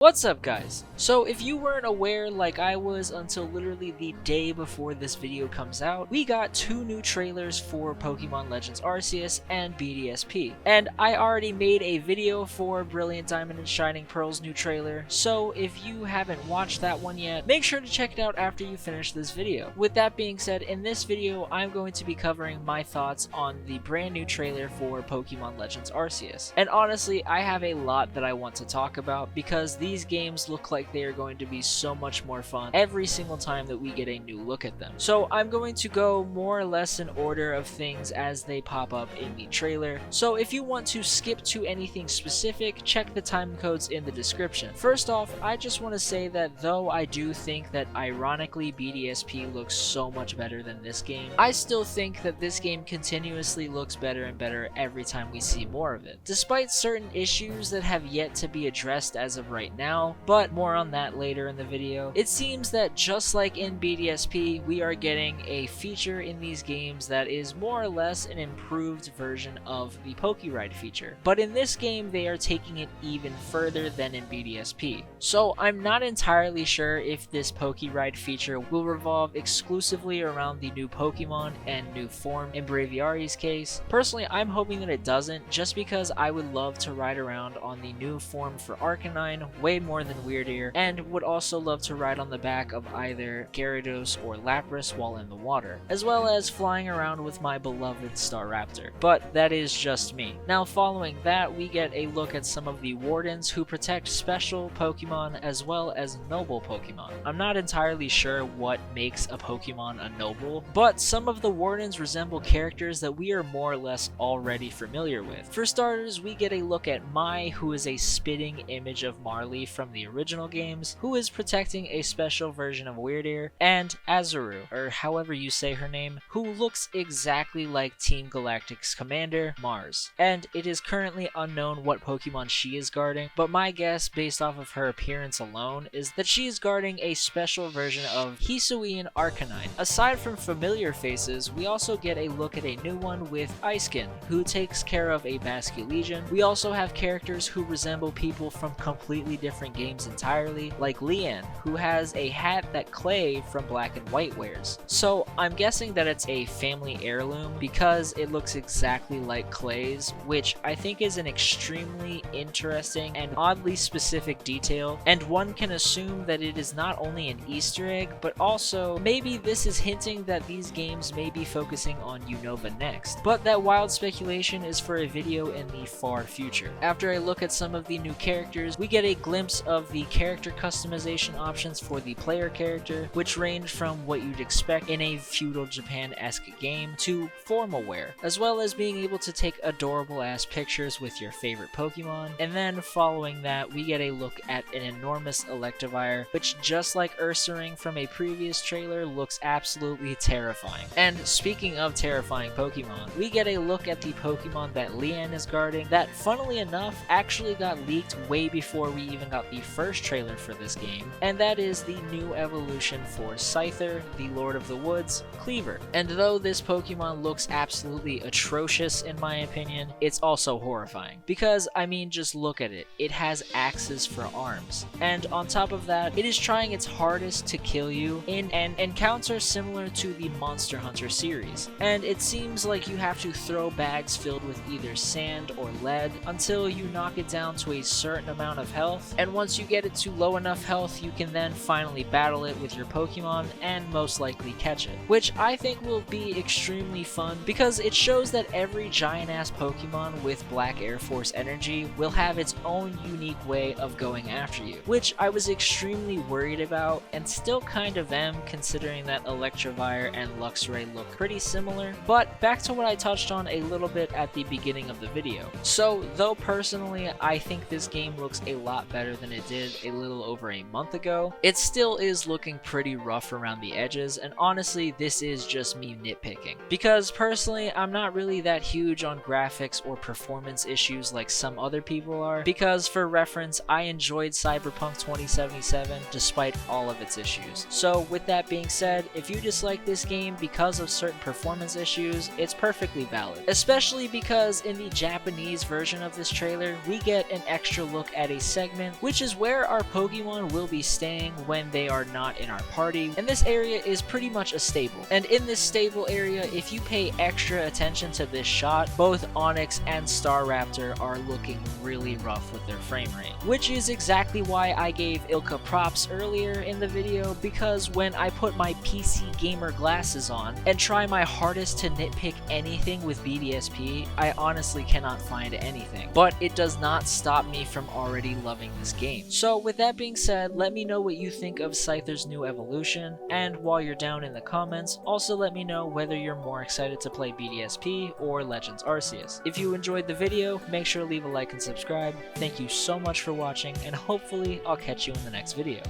What's up guys? So if you weren't aware like I was until literally the day before this video comes out, we got two new trailers for Pokémon Legends Arceus and BDSP. And I already made a video for Brilliant Diamond and Shining Pearl's new trailer, so if you haven't watched that one yet, make sure to check it out after you finish this video. With that being said, in this video I'm going to be covering my thoughts on the brand new trailer for Pokémon Legends Arceus. And honestly, I have a lot that I want to talk about because these games look like they are going to be so much more fun every single time that we get a new look at them. So I'm going to go more or less in order of things as they pop up in the trailer. So if you want to skip to anything specific, check the time codes in the description. First off, I just want to say that though I do think that ironically BDSP looks so much better than this game, I still think that this game continuously looks better and better every time we see more of it. Despite certain issues that have yet to be addressed as of right now, but more on that later in the video. It seems that just like in BDSP, we are getting a feature in these games that is more or less an improved version of the Pokéride feature. But in this game, they are taking it even further than in BDSP. So I'm not entirely sure if this Pokéride feature will revolve exclusively around the new Pokemon and new form in Braviary's case. Personally, I'm hoping that it doesn't, just because I would love to ride around on the new form for Arcanine way more than Weirdeer, and would also love to ride on the back of either Gyarados or Lapras while in the water, as well as flying around with my beloved Staraptor. But that is just me. Now following that, we get a look at some of the Wardens who protect special Pokemon as well as noble Pokemon. I'm not entirely sure what makes a Pokemon a noble, but some of the Wardens resemble characters that we are more or less already familiar with. For starters, we get a look at Mai, who is a spitting image of Marley from the original games, who is protecting a special version of Weirdeer, and Azuru, or however you say her name, who looks exactly like Team Galactic's commander, Mars. And it is currently unknown what Pokemon she is guarding, but my guess based off of her appearance alone is that she is guarding a special version of Hisuian Arcanine. Aside from familiar faces, we also get a look at a new one with Iceken, who takes care of a Basculegion. We also have characters who resemble people from completely different games entirely, like Leanne, who has a hat that Clay from Black and White wears. So I'm guessing that it's a family heirloom because it looks exactly like Clay's, which I think is an extremely interesting and oddly specific detail, and one can assume that it is not only an Easter egg, but also maybe this is hinting that these games may be focusing on Unova next. But that wild speculation is for a video in the far future. After I look at some of the new characters, we get a glimpse of the character customization options for the player character, which range from what you'd expect in a feudal Japan-esque game to formal wear, as well as being able to take adorable ass pictures with your favorite Pokemon. And then following that, we get a look at an enormous Electivire, which just like Ursaring from a previous trailer looks absolutely terrifying. And speaking of terrifying Pokemon, we get a look at the Pokemon that Leanne is guarding that, funnily enough, actually got leaked way before we even got the first trailer for this game, and that is the new evolution for Scyther, the Lord of the Woods, Cleaver. And though this Pokemon looks absolutely atrocious in my opinion, it's also horrifying. Because, I mean, just look at it. It has axes for arms. And on top of that, it is trying its hardest to kill you in an encounter similar to the Monster Hunter series. And it seems like you have to throw bags filled with either sand or lead until you knock it down to a certain amount of health, and once you get it to low enough health, you can then finally battle it with your Pokemon and most likely catch it, which I think will be extremely fun because it shows that every giant ass Pokemon with Black Air Force energy will have its own unique way of going after you, which I was extremely worried about and still kind of am, considering that Electivire and Luxray look pretty similar. But back to what I touched on a little bit at the beginning of the video. So though personally I think this game looks a lot better than it did a little over a month ago, it still is looking pretty rough around the edges, and honestly this is just me nitpicking. Because personally I'm not really that huge on graphics or performance issues like some other people are, because for reference I enjoyed Cyberpunk 2077 despite all of its issues. So with that being said, if you dislike this game because of certain performance issues, it's perfectly valid. Especially because in the Japanese version of this trailer, we get an extra look at a segment Encampment, which is where our Pokemon will be staying when they are not in our party, and this area is pretty much a stable. And in this stable area, if you pay extra attention to this shot, both Onix and Staraptor are looking really rough with their frame rate, which is exactly why I gave Ilka props earlier in the video, because when I put my PC gamer glasses on and try my hardest to nitpick anything with BDSP, I honestly cannot find anything. But it does not stop me from already loving this game. So with that being said, let me know what you think of Scyther's new evolution, and while you're down in the comments, also let me know whether you're more excited to play BDSP or Legends Arceus. If you enjoyed the video, make sure to leave a like and subscribe. Thank you so much for watching, and hopefully I'll catch you in the next video.